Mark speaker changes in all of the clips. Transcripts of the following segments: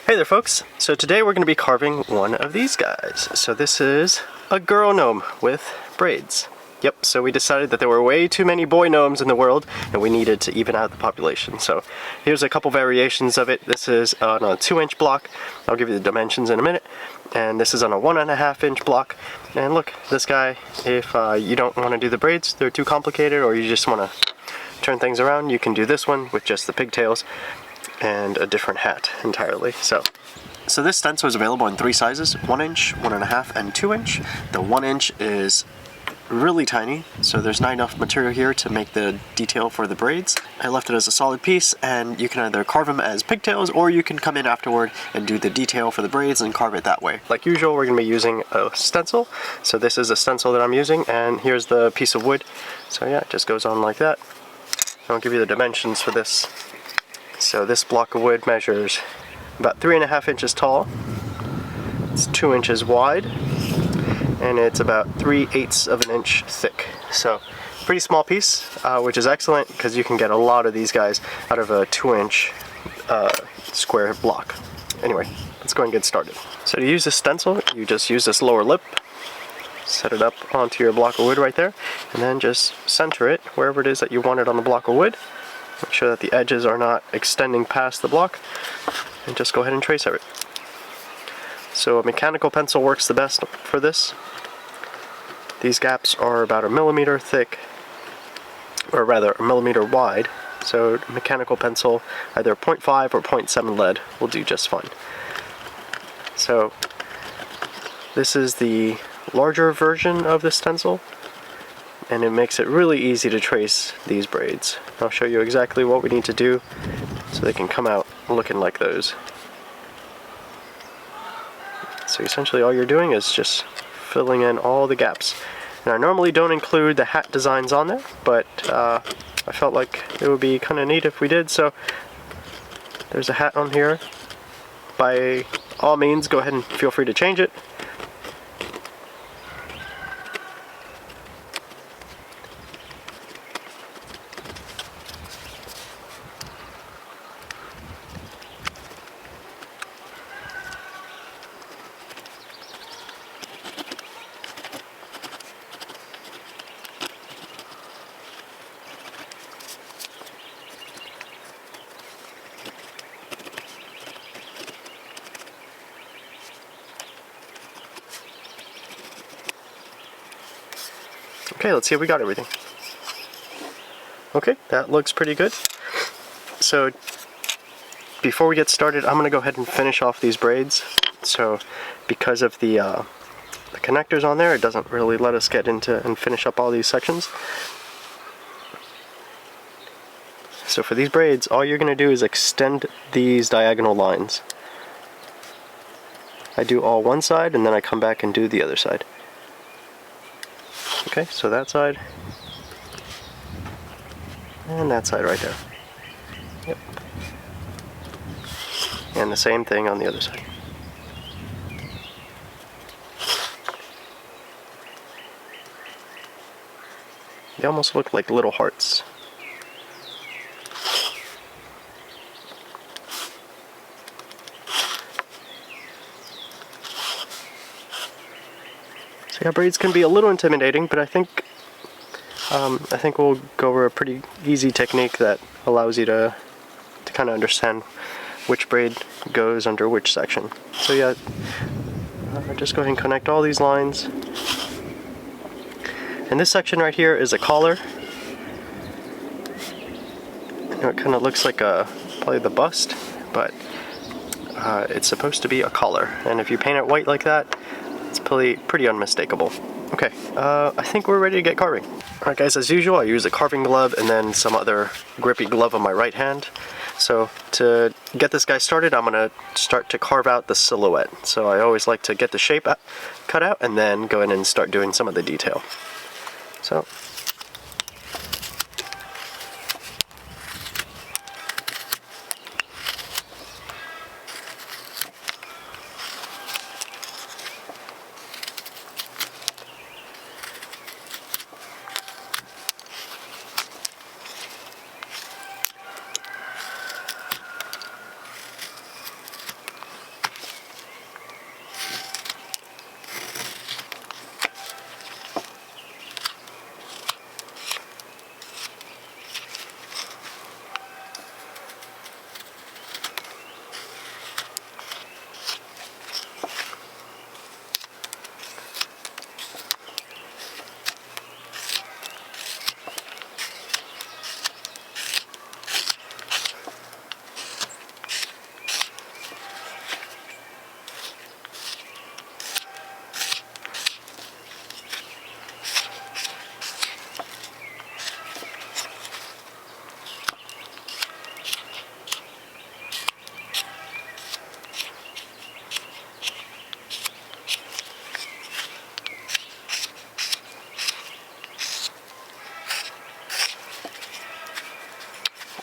Speaker 1: Hey there folks, so today we're going to be carving one of these guys. So this is a girl gnome with braids. Yep, so we decided that there were way too many boy gnomes in the world and we needed to even out the population. So here's a couple variations of it. This is on a 2-inch block. I'll give you the dimensions in a minute. And this is on a 1.5-inch block. And look, this guy, if you don't want to do the braids, they're too complicated, or you just want to turn things around, you can do this one with just the pigtails and a different hat entirely. So this stencil is available in 3 sizes: 1-inch, 1.5, and 2-inch. The 1-inch is really tiny, so there's not enough material here to make the detail for the braids. I left it as a solid piece, and you can either carve them as pigtails, or you can come in afterward and do the detail for the braids and carve it that way. Like usual, we're going to be using a stencil. So this is a stencil that I'm using, and here's the piece of wood. So yeah, it just goes on like that. I'll give you the dimensions for this. So this block of wood measures about 3.5 inches tall, it's 2 inches wide, and it's about 3/8 of an inch thick. So pretty small piece, which is excellent because you can get a lot of these guys out of a 2-inch square block. Anyway, let's go and get started. So to use this stencil, you just use this lower lip, set it up onto your block of wood right there, and then just center it wherever it is that you want it on the block of wood. Make sure that the edges are not extending past the block, and just go ahead and trace it. So a mechanical pencil works the best for this. These gaps are about 1 millimeter thick, or rather 1 millimeter wide, so mechanical pencil, either 0.5 or 0.7 lead, will do just fine. So this is the larger version of the stencil, and it makes it really easy to trace these braids. I'll show you exactly what we need to do so they can come out looking like those. So essentially all you're doing is just filling in all the gaps. And I normally don't include the hat designs on there, but I felt like it would be kind of neat if we did, so there's a hat on here. By all means, go ahead and feel free to change it. Okay, let's see if we got everything. Okay, that looks pretty good. So before we get started, I'm going to go ahead and finish off these braids. So because of the connectors on there, it doesn't really let us get into and finish up all these sections. So for these braids, all you're going to do is extend these diagonal lines. I do all one side, and then I come back and do the other side. Okay, so that side, and that side right there. Yep. And the same thing on the other side. They almost look like little hearts. So yeah, braids can be a little intimidating, but I think we'll go over a pretty easy technique that allows you to kind of understand which braid goes under which section. So yeah, just go ahead and connect all these lines. And this section right here is a collar. You know, it kind of looks like probably the bust, but it's supposed to be a collar. And if you paint it white like that, it's pretty unmistakable. Okay, I think we're ready to get carving. Alright guys, as usual, I use a carving glove and then some other grippy glove on my right hand. So to get this guy started, I'm going to start to carve out the silhouette. So I always like to get the shape cut out and then go in and start doing some of the detail. So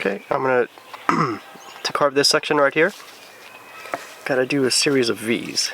Speaker 1: Okay, I'm gonna to carve this section right here, gotta do a series of V's.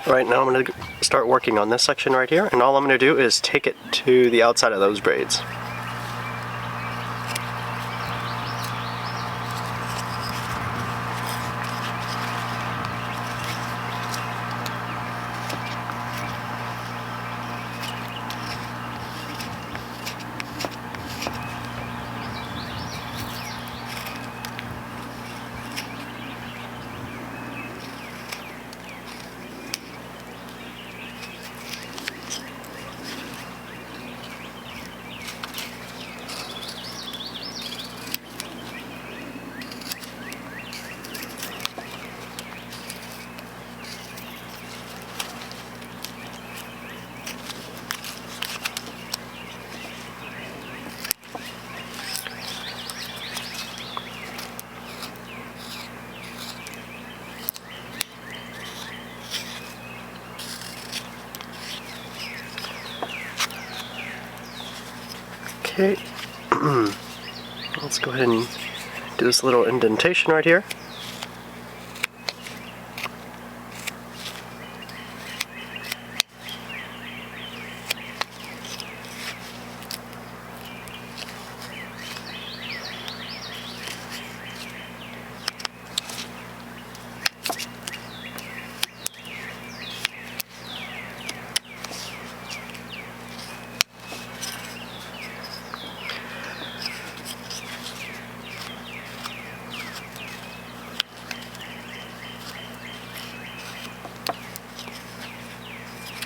Speaker 1: Right now I'm going to start working on this section right here, and all I'm going to do is take it to the outside of those braids. Okay, let's go ahead and do this little indentation right here.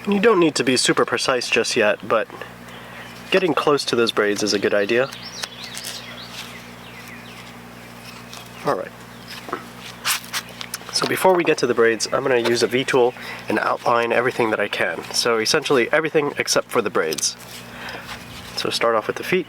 Speaker 1: You don't need to be super precise just yet, but getting close to those braids is a good idea. Alright. So before we get to the braids, I'm going to use a V-tool and outline everything that I can. So essentially everything except for the braids. So start off with the feet.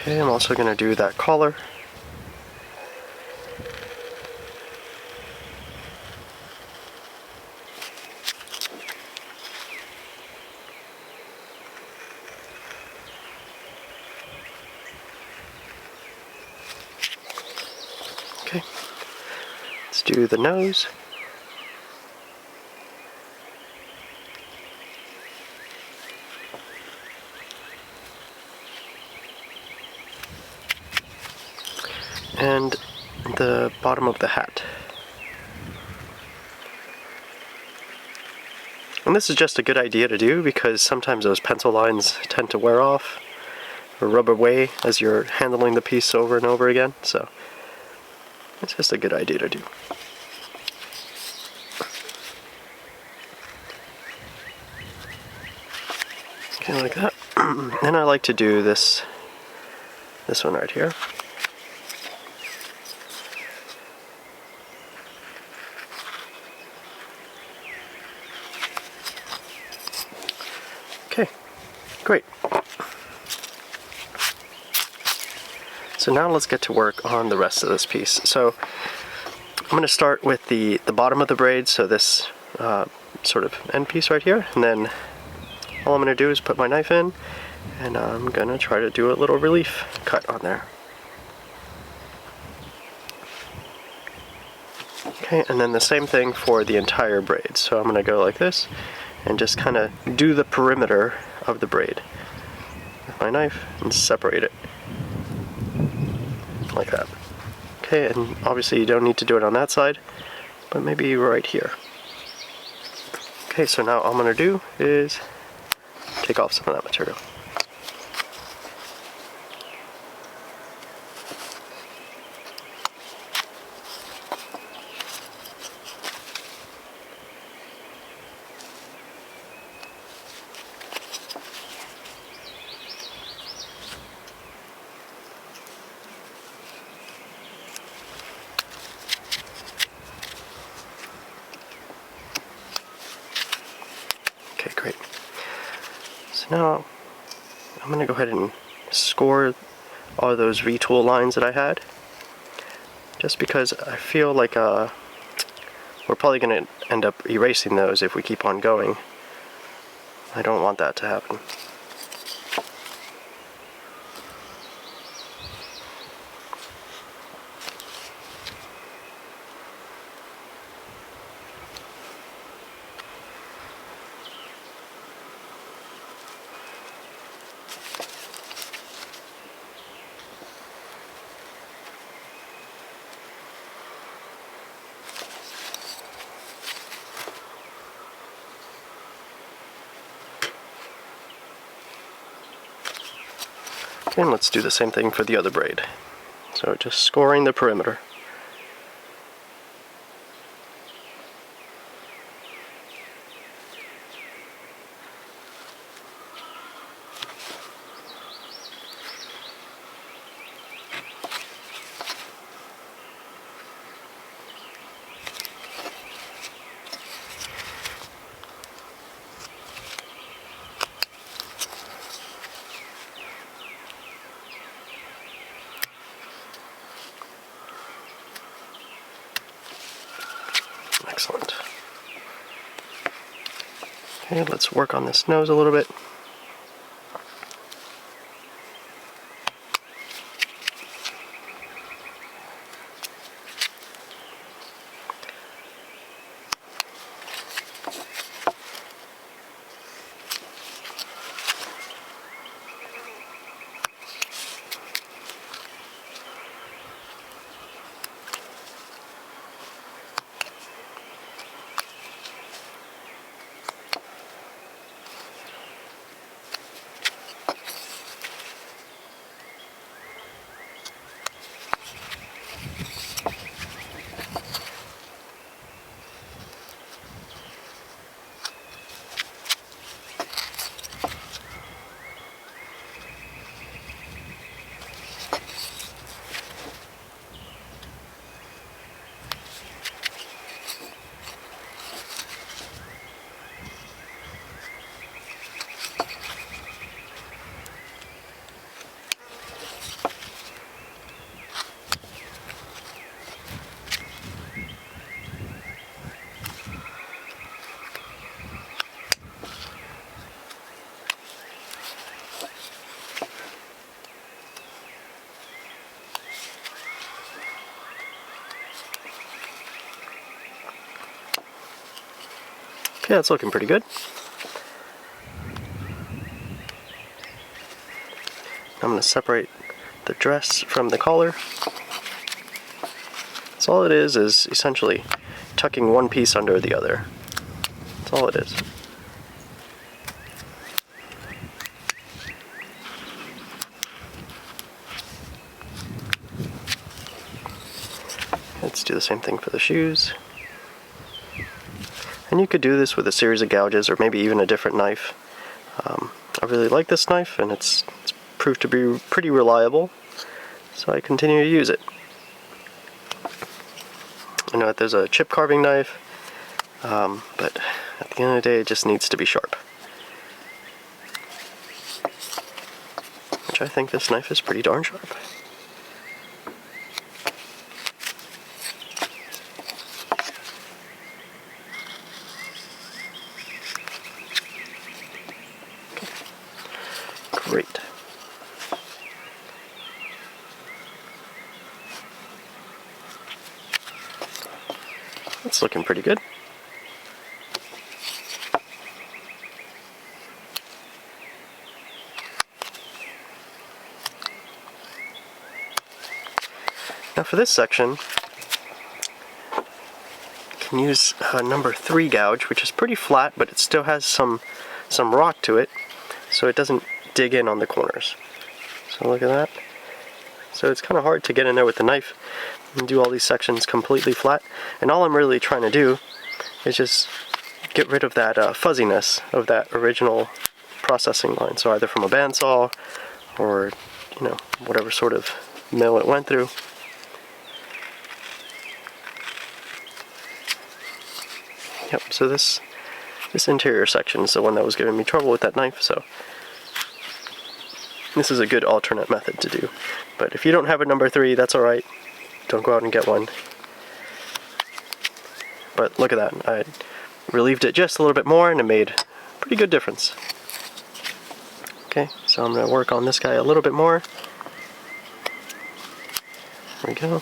Speaker 1: Okay, I'm also going to do that collar. Okay, let's do the nose. And the bottom of the hat. And this is just a good idea to do because sometimes those pencil lines tend to wear off or rub away as you're handling the piece over and over again, so it's just a good idea to do. Okay, like that. And I like to do this this one right here. Okay, great. So now let's get to work on the rest of this piece. So I'm going to start with the bottom of the braid, so this sort of end piece right here, and then all I'm going to do is put my knife in, and I'm going to try to do a little relief cut on there. Okay, and then the same thing for the entire braid. So I'm going to go like this, and just kind of do the perimeter of the braid with my knife and separate it like that. Okay, and obviously you don't need to do it on that side, but maybe right here. Okay, so now all I'm going to do is take off some of that material. Okay, great. So now I'm going to go ahead and score all those retool lines that I had, just because I feel like we're probably going to end up erasing those if we keep on going. I don't want that to happen. And let's do the same thing for the other braid. So just scoring the perimeter. Excellent. Okay, let's work on this nose a little bit. Okay, that's looking pretty good. I'm going to separate the dress from the collar. So all it is essentially tucking one piece under the other. That's all it is. Let's do the same thing for the shoes. And you could do this with a series of gouges or maybe even a different knife. I really like this knife, and it's proved to be pretty reliable. so I continue to use it. I know that there's a chip carving knife, but at the end of the day it just needs to be sharp. Which I think this knife is pretty darn sharp. Great. It's looking pretty good. Now for this section, you can use number 3 gouge, which is pretty flat, but it still has some rock to it, so it doesn't dig in on the corners. So look at that. So it's kind of hard to get in there with the knife and do all these sections completely flat. And all I'm really trying to do is just get rid of that fuzziness of that original processing line. So either from a bandsaw or, you know, whatever sort of mill it went through. Yep, so this interior section is the one that was giving me trouble with that knife, so this is a good alternate method to do. But if you don't have a number 3, that's alright. Don't go out and get one. But look at that. I relieved it just a little bit more and it made a pretty good difference. Okay, so I'm going to work on this guy a little bit more. There we go.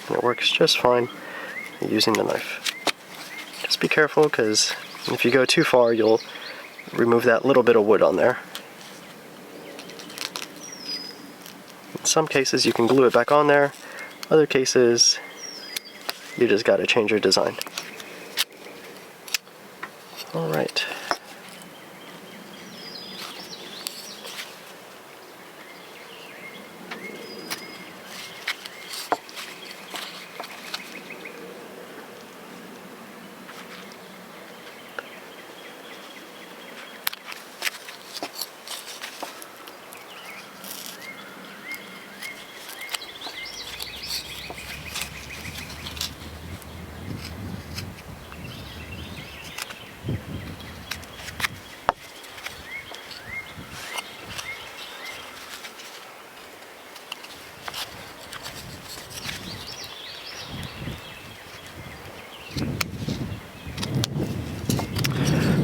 Speaker 1: And it works just fine using the knife. Just be careful, because if you go too far, you'll remove that little bit of wood on there. In some cases, you can glue it back on there. Other cases, you just gotta change your design. Alright.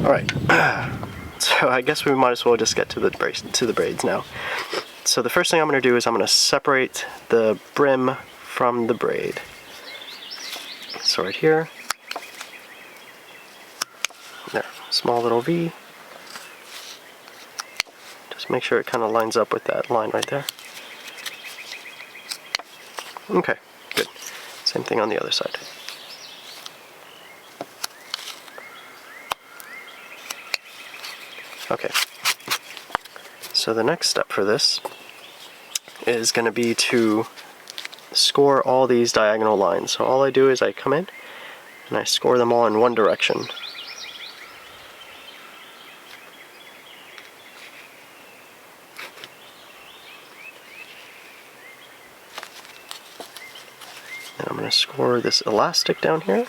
Speaker 1: Alright, so I guess we might as well just get to the braids now. So the first thing I'm going to do is I'm going to separate the brim from the braid. So right here, there, small little V. Just make sure it kind of lines up with that line right there. Okay, good. Same thing on the other side. Okay, so the next step for this is going to be to score all these diagonal lines. So all I do is I come in and I score them all in one direction. And I'm going to score this elastic down here.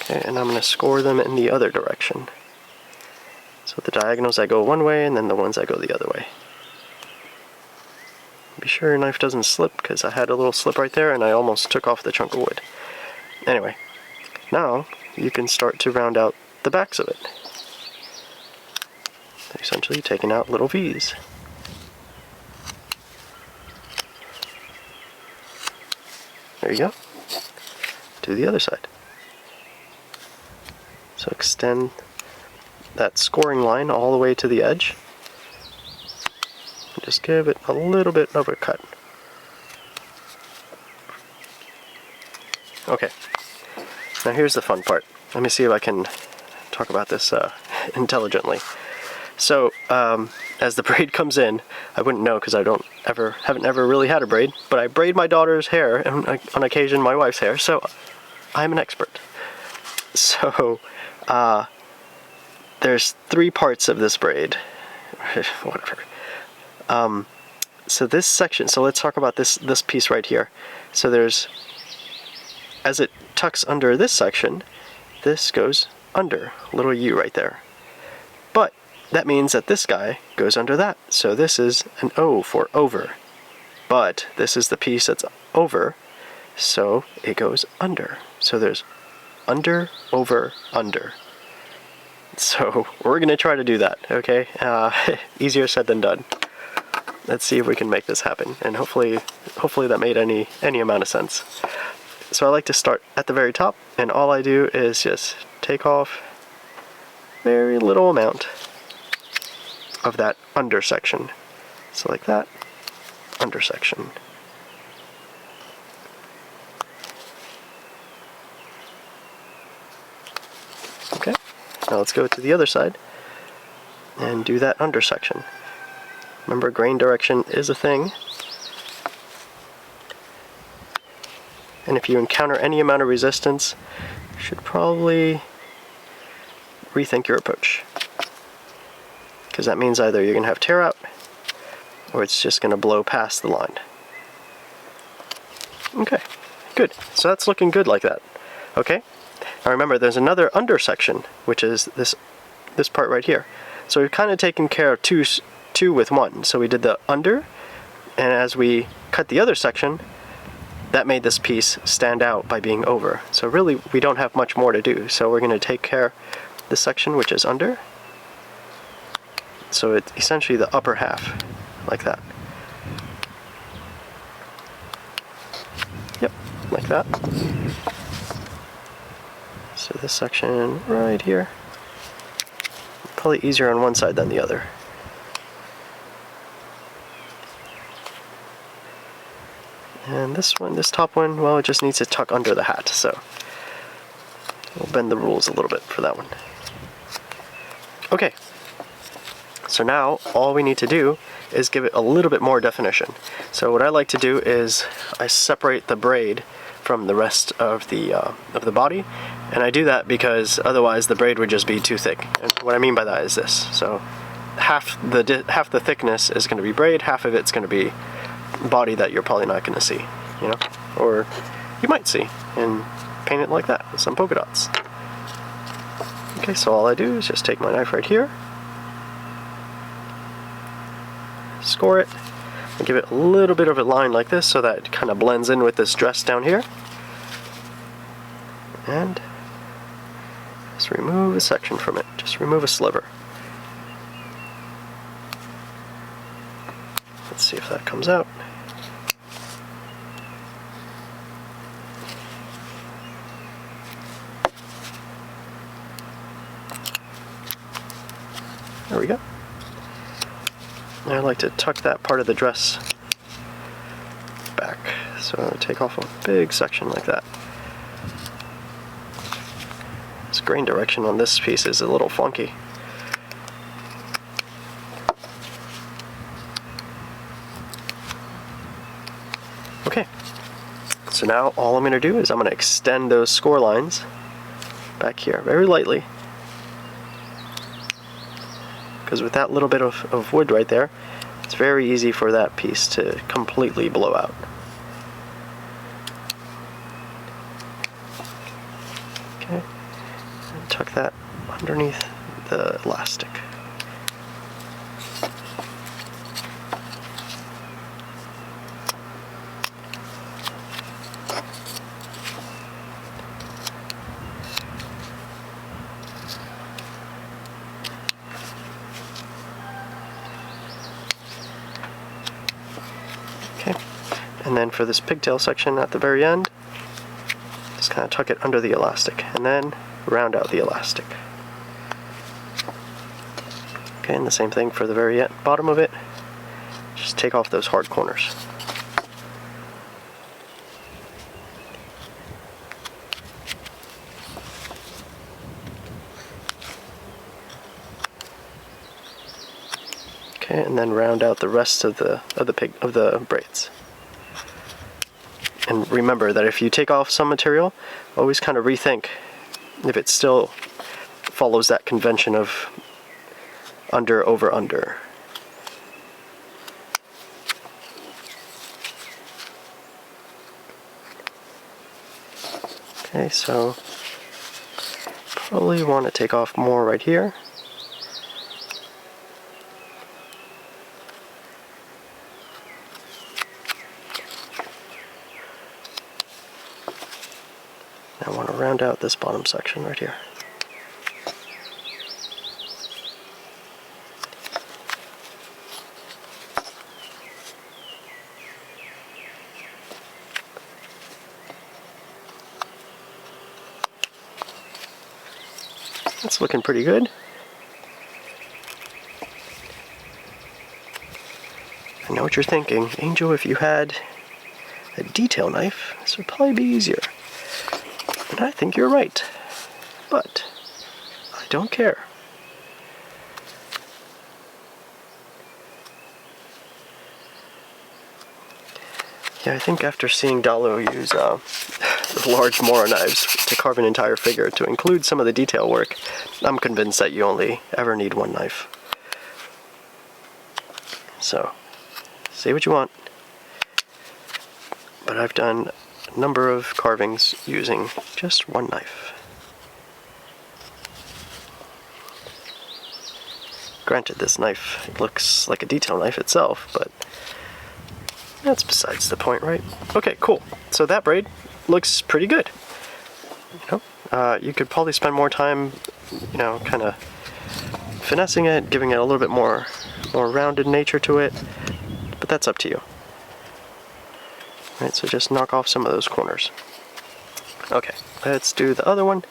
Speaker 1: Okay, and I'm going to score them in the other direction. So the diagonals that go one way, and then the ones that go the other way. Be sure your knife doesn't slip, because I had a little slip right there and I almost took off the chunk of wood. Anyway, now you can start to round out the backs of it. Essentially taking out little V's. There you go. Do the other side. So extend that scoring line all the way to the edge. And just give it a little bit of a cut. Okay. Now here's the fun part. Let me see if I can talk about this intelligently. So as the braid comes in, I wouldn't know because I haven't ever really had a braid, but I braid my daughter's hair and on occasion my wife's hair, so I'm an expert. So there's 3 parts of this braid. Whatever. So this section, so let's talk about this piece right here. So there's, as it tucks under this section, this goes under, little U right there. But that means that this guy goes under that. So this is an O for over. But this is the piece that's over, so it goes under. So there's under, over, under. So we're going to try to do that, okay? Easier said than done. Let's see if we can make this happen, and hopefully that made any amount of sense. So I like to start at the very top, and all I do is just take off very little amount of that under section. So like that, under section. Okay, now let's go to the other side and do that under section. Remember, grain direction is a thing. And if you encounter any amount of resistance, you should probably rethink your approach. Because that means either you're going to have tear out, or it's just going to blow past the line. Okay, good. So that's looking good like that. Okay, now remember there's another under section, which is this part right here. So we've kind of taken care of two with one. So we did the under, and as we cut the other section, that made this piece stand out by being over. So really we don't have much more to do. So we're going to take care of this section, which is under. So it's essentially the upper half, like that. Yep, like that. So this section right here, probably easier on one side than the other. And this one, this top one, well, it just needs to tuck under the hat, so we'll bend the rules a little bit for that one. Okay, so now all we need to do is give it a little bit more definition. So what I like to do is I separate the braid from the rest of the body, and I do that because otherwise the braid would just be too thick. And what I mean by that is this: so half the thickness is going to be braid, half of it's going to be body that you're probably not going to see, you know, or you might see, and paint it like that with some polka dots. Okay, so all I do is just take my knife right here, score it, and give it a little bit of a line like this so that it kind of blends in with this dress down here, and just remove a section from it, just remove a sliver. Let's see if that comes out. There we go. And I like to tuck that part of the dress back. So I'll take off a big section like that. This grain direction on this piece is a little funky. Okay, so now all I'm going to do is I'm going to extend those score lines back here very lightly, because with that little bit of wood right there, it's very easy for that piece to completely blow out. Okay, and tuck that underneath the elastic. And then for this pigtail section at the very end, just kind of tuck it under the elastic, and then round out the elastic. Okay, and the same thing for the very bottom of it. Just take off those hard corners. Okay, and then round out the rest of the braids. And remember that if you take off some material, always kind of rethink if it's still follows that convention of under, over, under. Okay, so probably want to take off more right here. I want to round out this bottom section right here. It's looking pretty good. I know what you're thinking. Angel, if you had a detail knife, this would probably be easier. And I think you're right. But I don't care. Yeah, I think after seeing Dalo use the large Mora knives to carve an entire figure to include some of the detail work, I'm convinced that you only ever need one knife. So, say what you want. But I've done a number of carvings using just one knife. Granted, this knife looks like a detail knife itself, but that's besides the point, right? Okay, cool. So that braid looks pretty good. You know, you could probably spend more time, you know, kind of finessing it, giving it a little bit more rounded nature to it, but that's up to you. Right, so just knock off some of those corners. Okay, let's do the other one.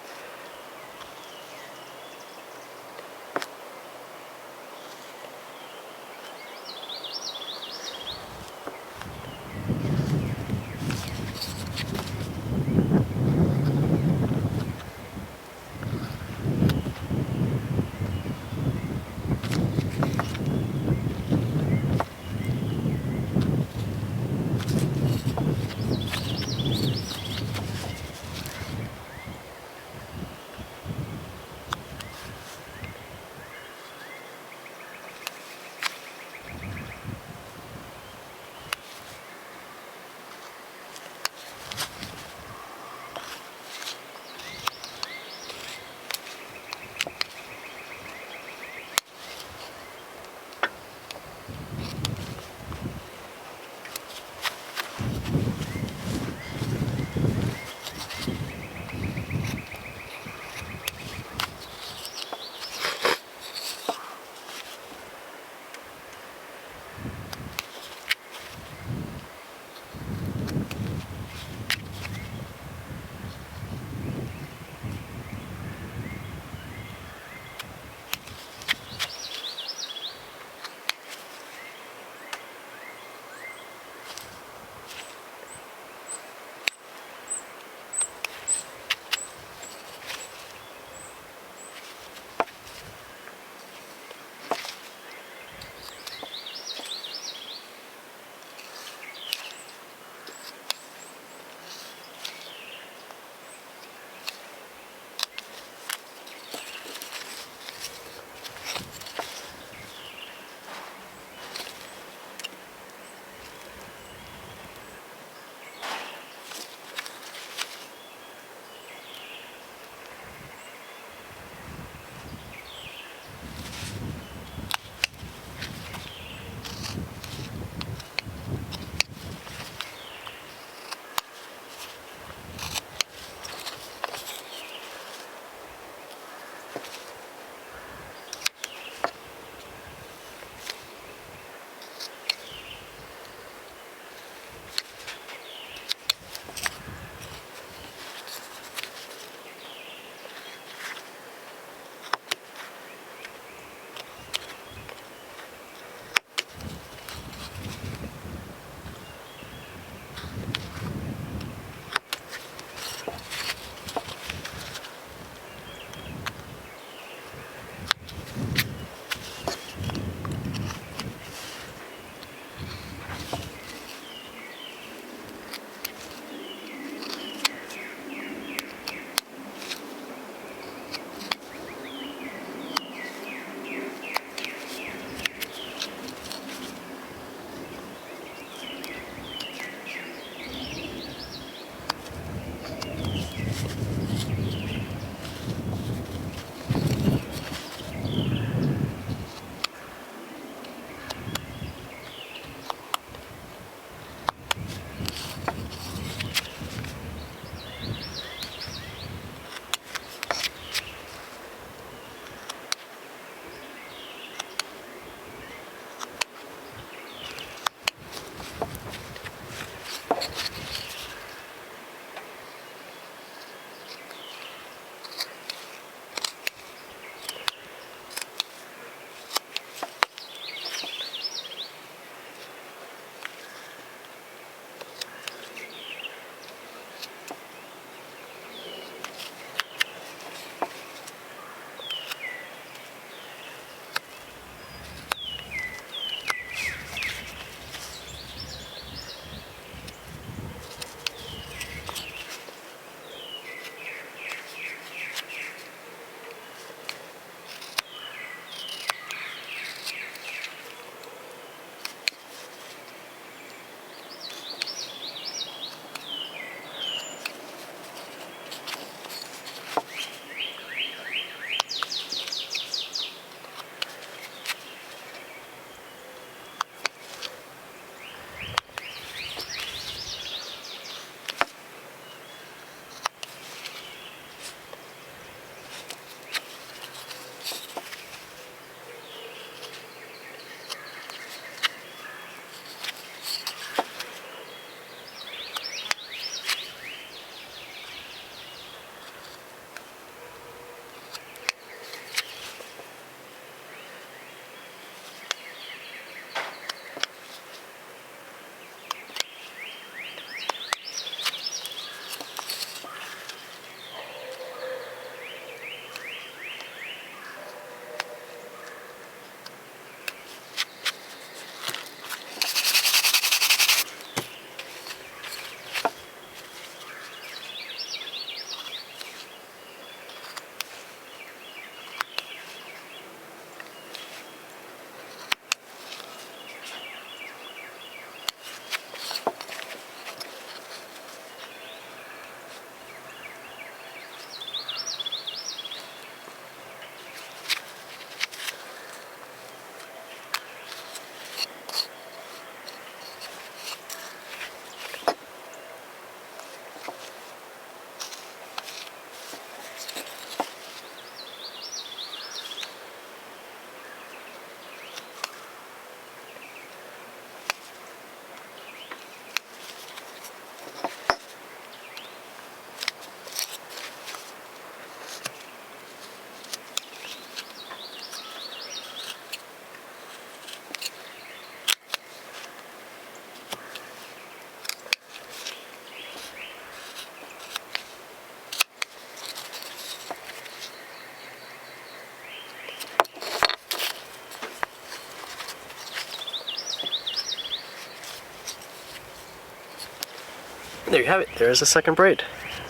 Speaker 1: there you have it. There's a second braid.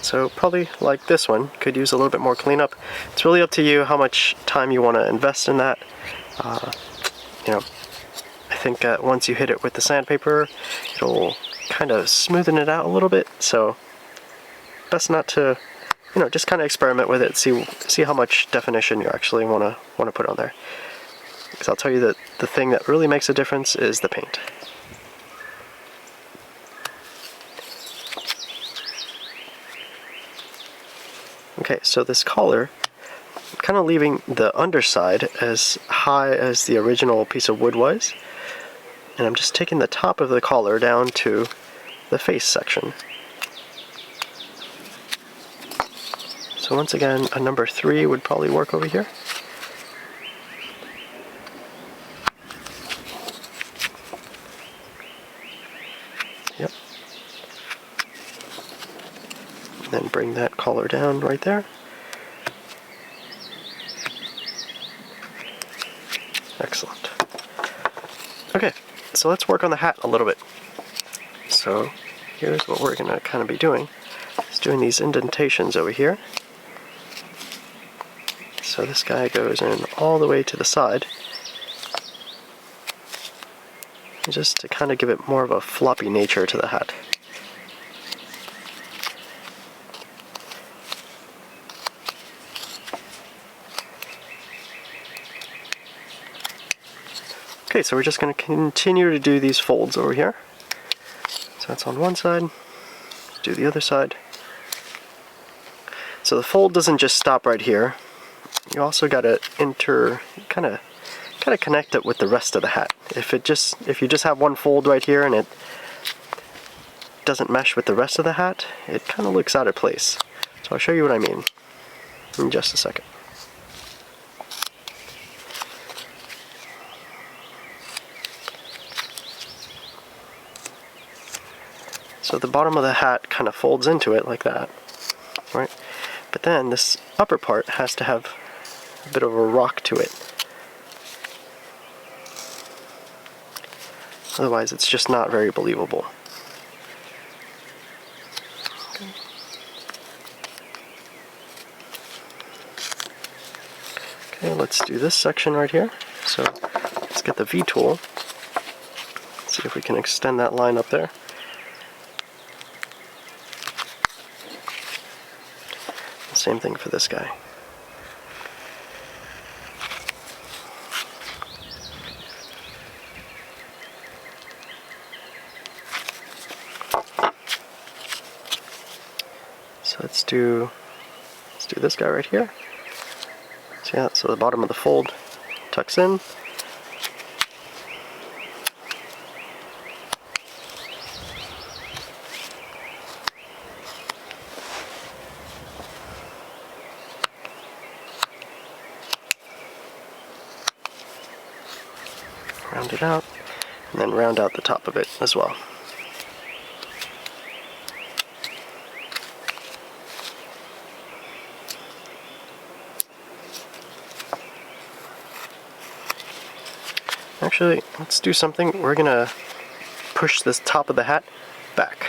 Speaker 1: So probably like this one, could use a little bit more cleanup. It's really up to you how much time you want to invest in that. You know, I think once you hit it with the sandpaper, it'll kind of smoothen it out a little bit. So best not to, you know, just kind of experiment with it, see how much definition you actually want to put on there. Because I'll tell you that the thing that really makes a difference is the paint. Okay, so this collar, I'm kind of leaving the underside as high as the original piece of wood was, and I'm just taking the top of the collar down to the face section. So once again, a number 3 would probably work over here. Yep. And then bring that collar down right there. Excellent. Okay, so let's work on the hat a little bit. So here's what we're going to kind of be doing. It's doing these indentations over here. So this guy goes in all the way to the side, just to kind of give it more of a floppy nature to the hat. Okay, so we're just going to continue to do these folds over here. So that's on one side, do the other side. So the fold doesn't just stop right here. You also got to kind of connect it with the rest of the hat. If you just have one fold right here and it doesn't mesh with the rest of the hat, it kind of looks out of place. So I'll show you what I mean in just a second. So the bottom of the hat kind of folds into it like that, right? But then this upper part has to have a bit of a rock to it. Otherwise it's just not very believable. Okay, let's do this section right here. So let's get the V tool. See if we can extend that line up there. Same thing for this guy. So let's do this guy right here. So yeah, so the bottom of the fold tucks in. Round it out, and then round out the top of it as well. Actually, let's do something. We're gonna push this top of the hat back.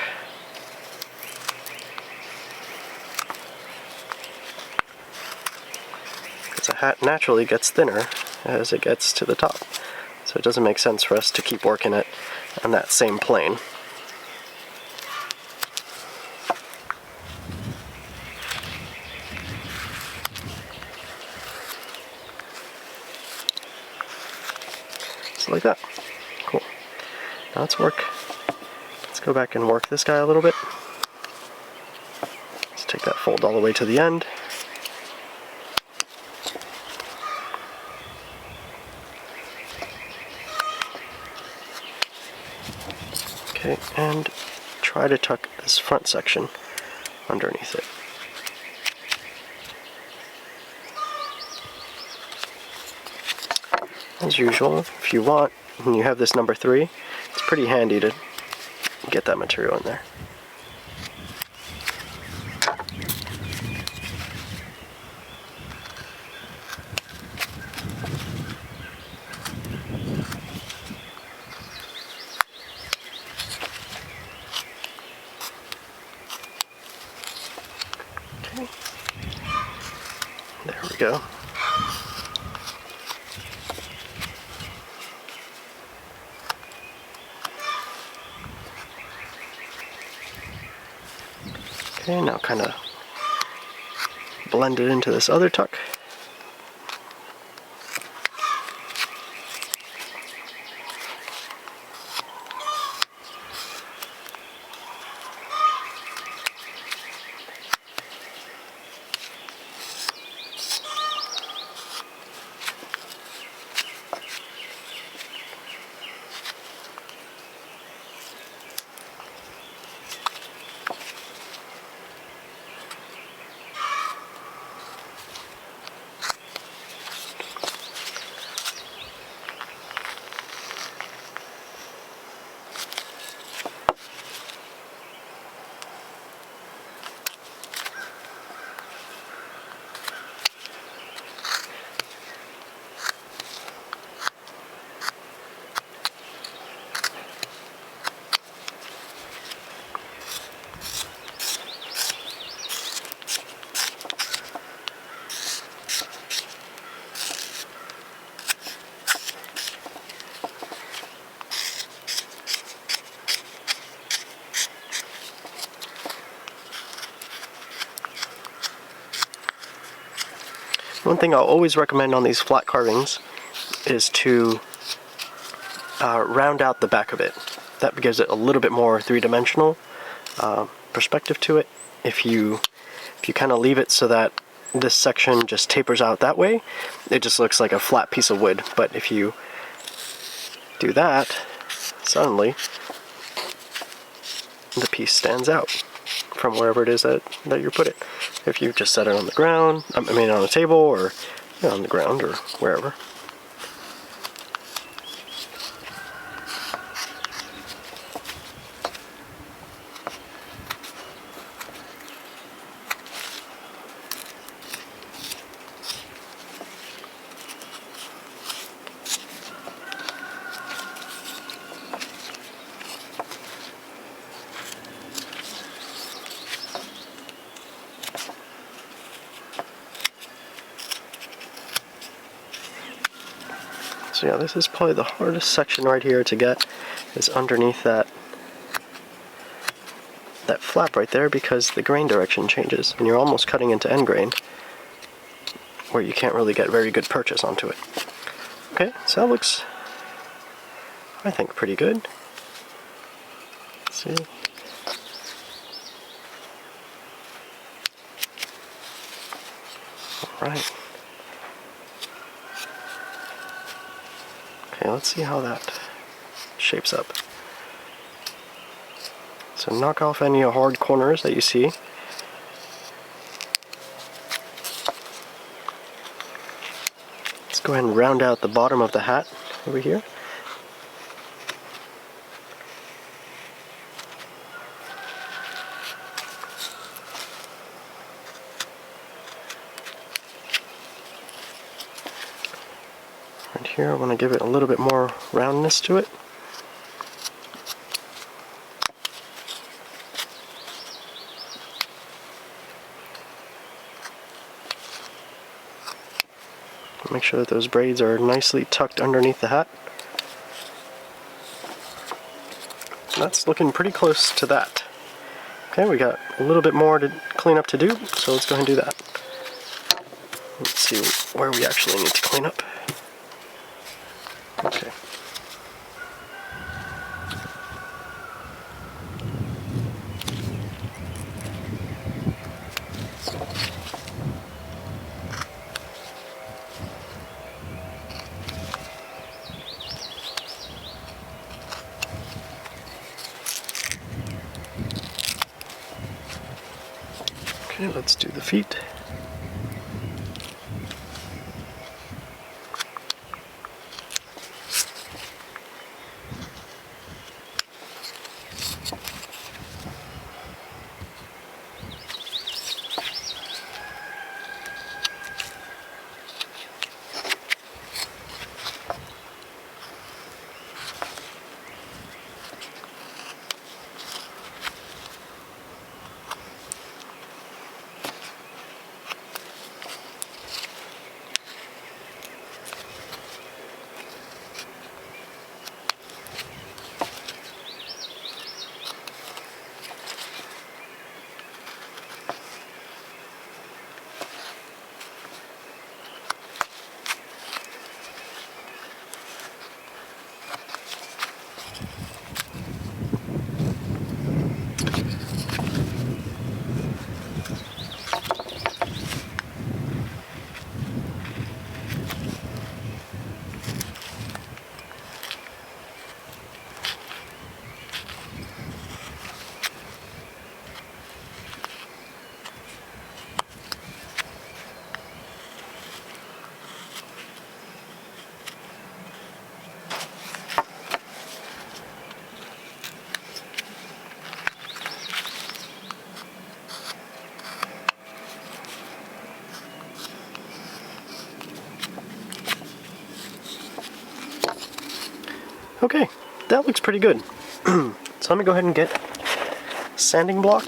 Speaker 1: Because the hat naturally gets thinner as it gets to the top. So it doesn't make sense for us to keep working it on that same plane. So like that. Cool. Now let's go back and work this guy a little bit. Let's take that fold all the way to the end. Okay, and try to tuck this front section underneath it. As usual, if you want, and you have this number 3, it's pretty handy to get that material in there. go. Okay, now kind of blend it into this other tuck. One thing I'll always recommend on these flat carvings is to round out the back of it. That gives it a little bit more three-dimensional perspective to it. If you kind of leave it so that this section just tapers out that way, it just looks like a flat piece of wood. But if you do that, suddenly the piece stands out from wherever it is that you put it. If you just set it on the ground, I mean on a table, or on the ground, or wherever. So yeah, this is probably the hardest section right here to get, is underneath that flap right there, because the grain direction changes and you're almost cutting into end grain where you can't really get very good purchase onto it. Okay, so that looks, I think, pretty good. Let's see. Alright. Okay, let's see how that shapes up. So knock off any hard corners that you see. Let's go ahead and round out the bottom of the hat over here. Right here, I want to give it a little bit more roundness to it. Make sure that those braids are nicely tucked underneath the hat. That's looking pretty close to that. Okay, we got a little bit more to clean up to do, so let's go ahead and do that. Let's see where we actually need to clean up. Okay. Okay, let's do the feet. Okay, that looks pretty good. So let me go ahead and get a sanding block.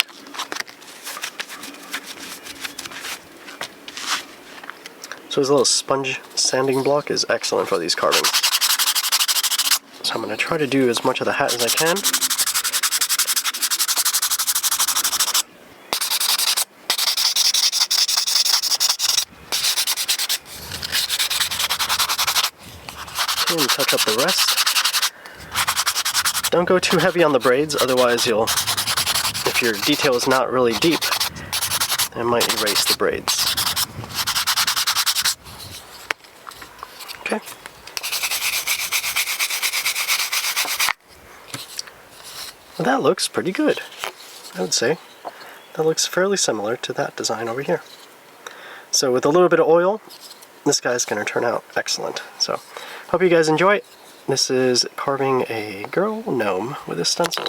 Speaker 1: So this little sponge sanding block is excellent for these carvings. So I'm going to try to do as much of the hat as I can. And touch up the rest. Don't go too heavy on the braids, otherwise if your detail is not really deep, it might erase the braids. Okay. Well, that looks pretty good, I would say. That looks fairly similar to that design over here. So with a little bit of oil, this guy's going to turn out excellent. So, hope you guys enjoy it. This is carving a girl gnome with a stencil.